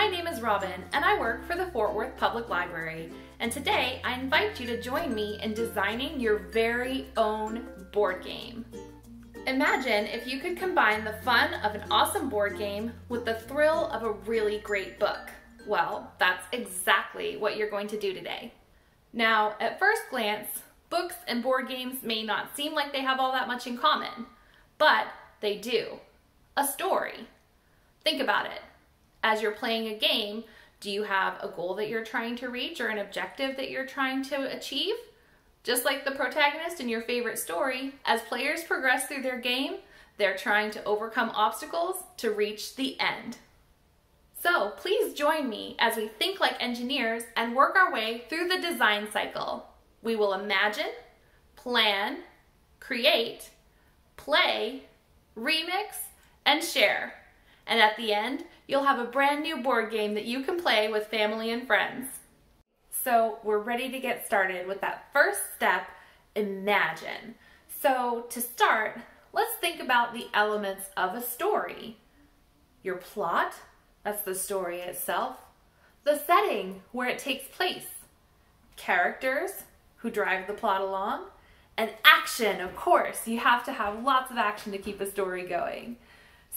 My name is Robin, and I work for the Fort Worth Public Library. And today, I invite you to join me in designing your very own board game. Imagine if you could combine the fun of an awesome board game with the thrill of a really great book. Well, that's exactly what you're going to do today. Now, at first glance, books and board games may not seem like they have all that much in common, but they do. A story. Think about it. As you're playing a game, do you have a goal that you're trying to reach or an objective that you're trying to achieve? Just like the protagonist in your favorite story, as players progress through their game, they're trying to overcome obstacles to reach the end. So please join me as we think like engineers and work our way through the design cycle. We will imagine, plan, create, play, remix, and share. And at the end, you'll have a brand new board game that you can play with family and friends. So we're ready to get started with that first step, imagine. So to start, let's think about the elements of a story. Your plot, that's the story itself. The setting, where it takes place. Characters, who drive the plot along. And action, of course. You have to have lots of action to keep a story going.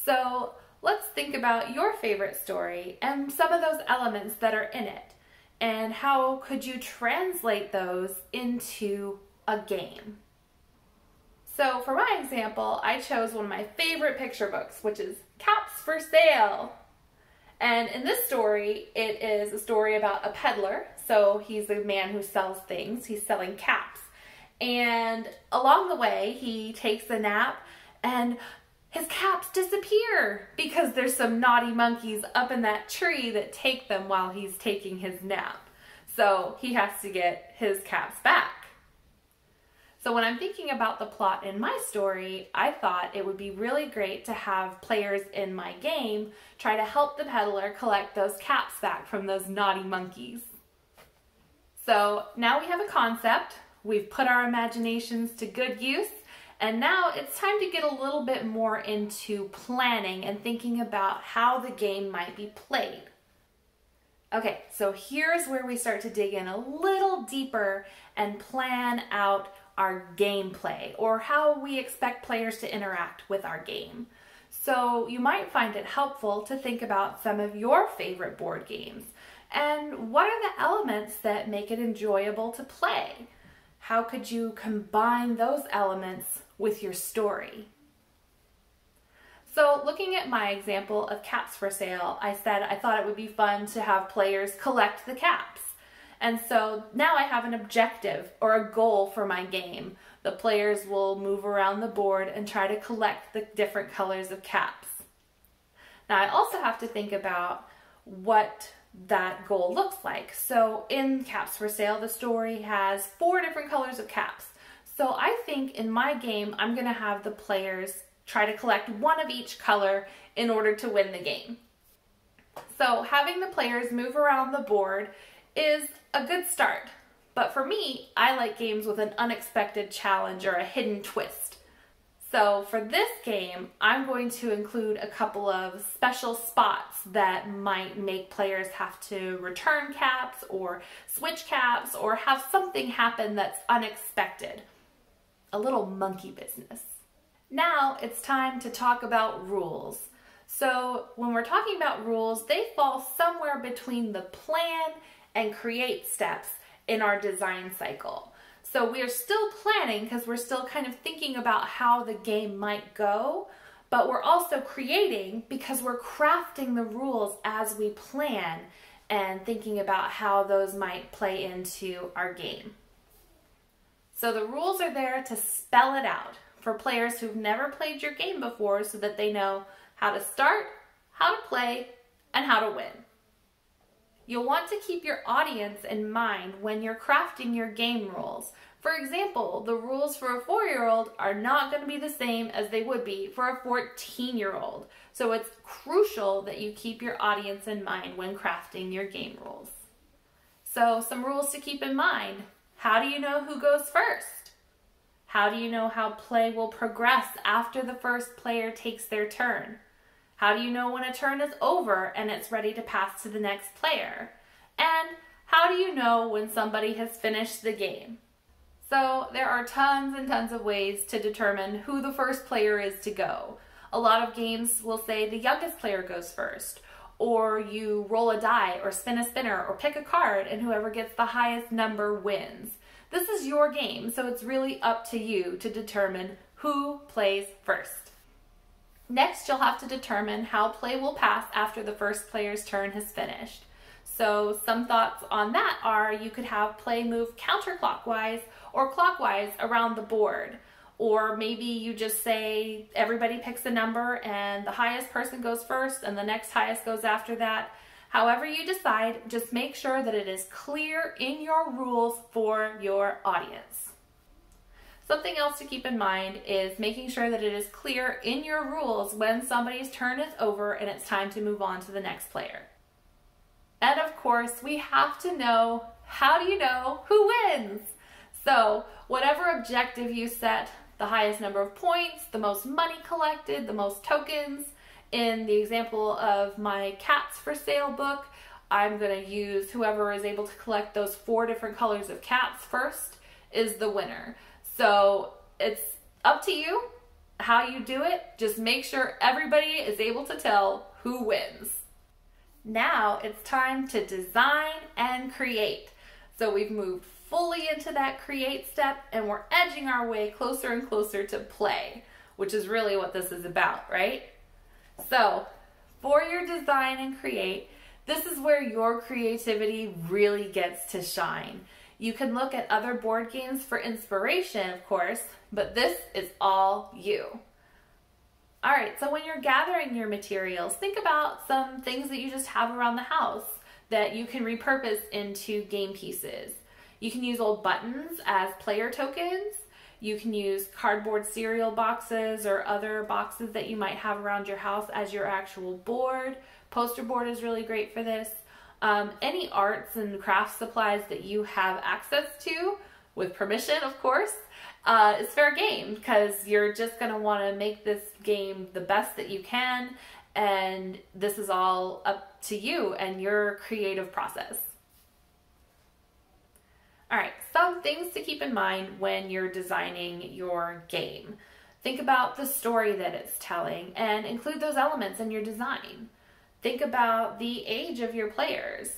So let's think about your favorite story and some of those elements that are in it. And how could you translate those into a game? So for my example, I chose one of my favorite picture books, which is Caps for Sale. And in this story, it is a story about a peddler. So he's a man who sells things. He's selling caps. And along the way, he takes a nap and his caps disappear because there's some naughty monkeys up in that tree that take them while he's taking his nap. So he has to get his caps back. So when I'm thinking about the plot in my story, I thought it would be really great to have players in my game try to help the peddler collect those caps back from those naughty monkeys. So now we have a concept, we've put our imaginations to good use, and now it's time to get a little bit more into planning and thinking about how the game might be played. Okay, so here's where we start to dig in a little deeper and plan out our gameplay, or how we expect players to interact with our game. So you might find it helpful to think about some of your favorite board games, and what are the elements that make it enjoyable to play? How could you combine those elements with your story? So looking at my example of Caps for Sale, I said I thought it would be fun to have players collect the caps. And so now I have an objective or a goal for my game. The players will move around the board and try to collect the different colors of caps. Now I also have to think about what that goal looks like. So in Caps for Sale, the story has 4 different colors of caps. So I think in my game, I'm going to have the players try to collect one of each color in order to win the game. So having the players move around the board is a good start. But for me, I like games with an unexpected challenge or a hidden twist. So for this game, I'm going to include a couple of special spots that might make players have to return caps or switch caps or have something happen that's unexpected. A little monkey business. Now it's time to talk about rules. So when we're talking about rules, they fall somewhere between the plan and create steps in our design cycle. So we're still planning because we're still kind of thinking about how the game might go, but we're also creating because we're crafting the rules as we plan and thinking about how those might play into our game. So the rules are there to spell it out for players who've never played your game before so that they know how to start, how to play, and how to win. You'll want to keep your audience in mind when you're crafting your game rules. For example, the rules for a 4-year-old are not going to be the same as they would be for a 14-year-old. So it's crucial that you keep your audience in mind when crafting your game rules. So some rules to keep in mind. How do you know who goes first? How do you know how play will progress after the first player takes their turn? How do you know when a turn is over and it's ready to pass to the next player? And how do you know when somebody has finished the game? So there are tons and tons of ways to determine who the first player is to go. A lot of games will say the youngest player goes first, or you roll a die or spin a spinner or pick a card and whoever gets the highest number wins. This is your game, so it's really up to you to determine who plays first. Next, you'll have to determine how play will pass after the first player's turn has finished. So some thoughts on that are you could have play move counterclockwise or clockwise around the board. Or maybe you just say everybody picks a number and the highest person goes first and the next highest goes after that. However you decide, just make sure that it is clear in your rules for your audience. Something else to keep in mind is making sure that it is clear in your rules when somebody's turn is over and it's time to move on to the next player. And of course, we have to know, how do you know who wins? So whatever objective you set, the highest number of points, the most money collected, the most tokens. In the example of my cats for sale book, I'm going to use whoever is able to collect those 4 different colors of cats first is the winner. So it's up to you how you do it. Just make sure everybody is able to tell who wins. Now it's time to design and create. So we've moved fully into that create step and we're edging our way closer and closer to play, which is really what this is about, right? So for your design and create, this is where your creativity really gets to shine. You can look at other board games for inspiration, of course, but this is all you. All right, so when you're gathering your materials, think about some things that you just have around the house that you can repurpose into game pieces. You can use old buttons as player tokens. You can use cardboard cereal boxes or other boxes that you might have around your house as your actual board. Poster board is really great for this. Any arts and craft supplies that you have access to, with permission, of course, is fair game because you're just going to want to make this game the best that you can, and this is all up to you and your creative process. All right, some things to keep in mind when you're designing your game. Think about the story that it's telling and include those elements in your design. Think about the age of your players.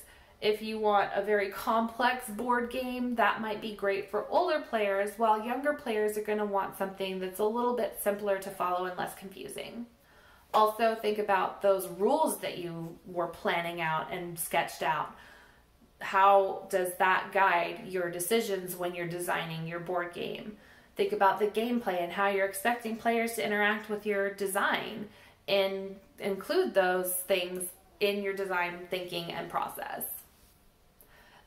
If you want a very complex board game, that might be great for older players, while younger players are going to want something that's a little bit simpler to follow and less confusing. Also, think about those rules that you were planning out and sketched out. How does that guide your decisions when you're designing your board game? Think about the gameplay and how you're expecting players to interact with your design, and include those things in your design thinking and process.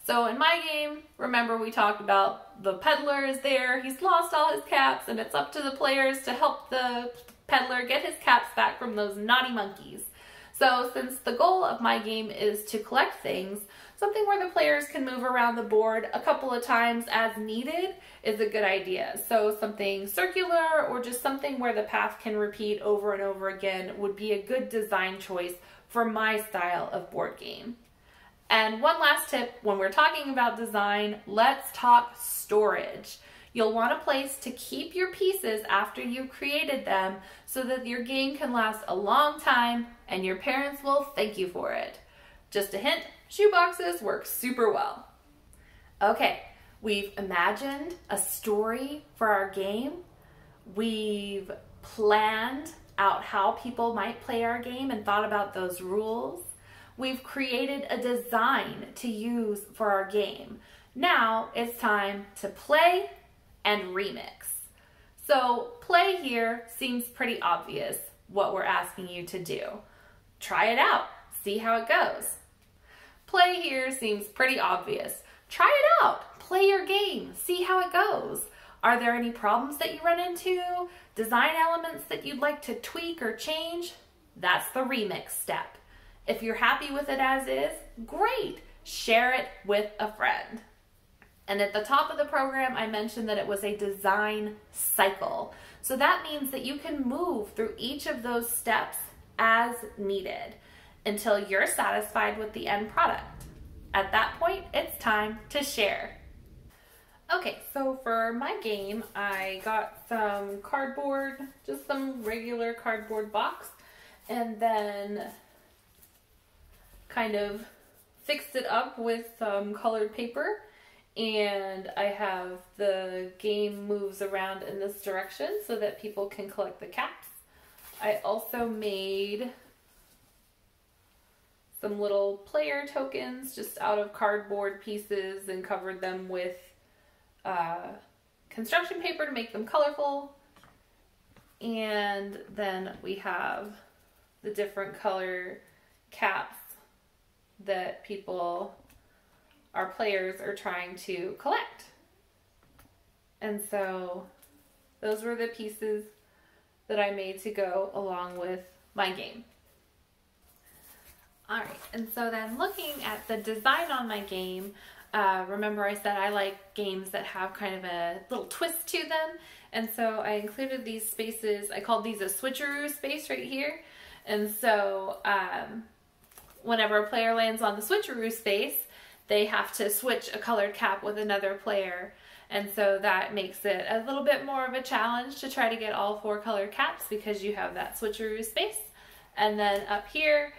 So in my game, remember we talked about the peddler is there, he's lost all his caps, and it's up to the players to help the peddler get his caps back from those naughty monkeys. So since the goal of my game is to collect things, something where the players can move around the board a couple of times as needed is a good idea. So something circular or just something where the path can repeat over and over again would be a good design choice for my style of board game. And one last tip, when we're talking about design, let's talk storage. You'll want a place to keep your pieces after you've created them so that your game can last a long time and your parents will thank you for it. Just a hint, shoeboxes work super well. Okay, we've imagined a story for our game. We've planned out how people might play our game and thought about those rules. We've created a design to use for our game. Now it's time to play and remix. So play here seems pretty obvious what we're asking you to do. Try it out, see how it goes. Play here seems pretty obvious. Try it out, play your game, see how it goes. Are there any problems that you run into? Design elements that you'd like to tweak or change? That's the remix step. If you're happy with it as is, great, share it with a friend. And at the top of the program, I mentioned that it was a design cycle. So that means that you can move through each of those steps as needed until you're satisfied with the end product. At that point, it's time to share. Okay, so for my game, I got some cardboard, just some regular cardboard box, and then kind of fixed it up with some colored paper, and I have the game moves around in this direction so that people can collect the caps. I also made some little player tokens just out of cardboard pieces and covered them with construction paper to make them colorful. And then we have the different color caps that our players are trying to collect. And so those were the pieces that I made to go along with my game. All right, and so then looking at the design on my game, remember I said I like games that have kind of a little twist to them, and so I included these spaces. I called these a switcheroo space right here, and so whenever a player lands on the switcheroo space, they have to switch a colored cap with another player, and so that makes it a little bit more of a challenge to try to get all 4 colored caps because you have that switcheroo space. And then up here,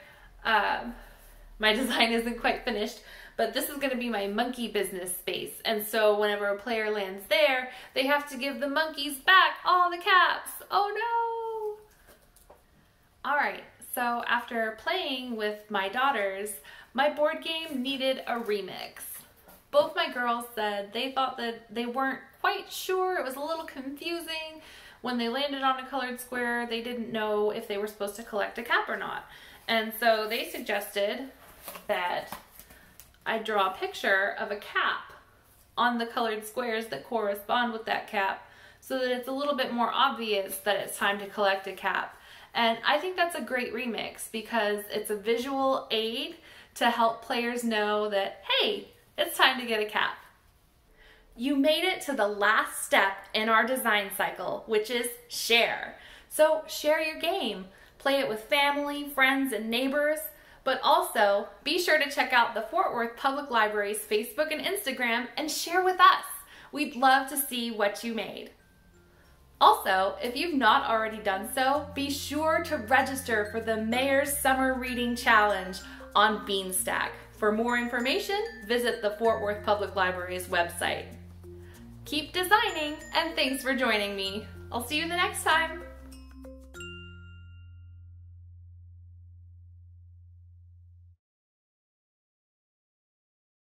my design isn't quite finished, but this is going to be my monkey business space. And so whenever a player lands there, they have to give the monkeys back all the caps. Oh no! All right, so after playing with my daughters, my board game needed a remix. Both my girls said they thought that they weren't quite sure. It was a little confusing. When they landed on a colored square, they didn't know if they were supposed to collect a cap or not. And so they suggested that I draw a picture of a cap on the colored squares that correspond with that cap so that it's a little bit more obvious that it's time to collect a cap. And I think that's a great remix because it's a visual aid to help players know that, hey, it's time to get a cap. You made it to the last step in our design cycle, which is share. So share your game. Play it with family, friends, and neighbors, but also be sure to check out the Fort Worth Public Library's Facebook and Instagram and share with us. We'd love to see what you made. Also, if you've not already done so, be sure to register for the Mayor's Summer Reading Challenge on Beanstack. For more information, visit the Fort Worth Public Library's website. Keep designing, and thanks for joining me. I'll see you the next time.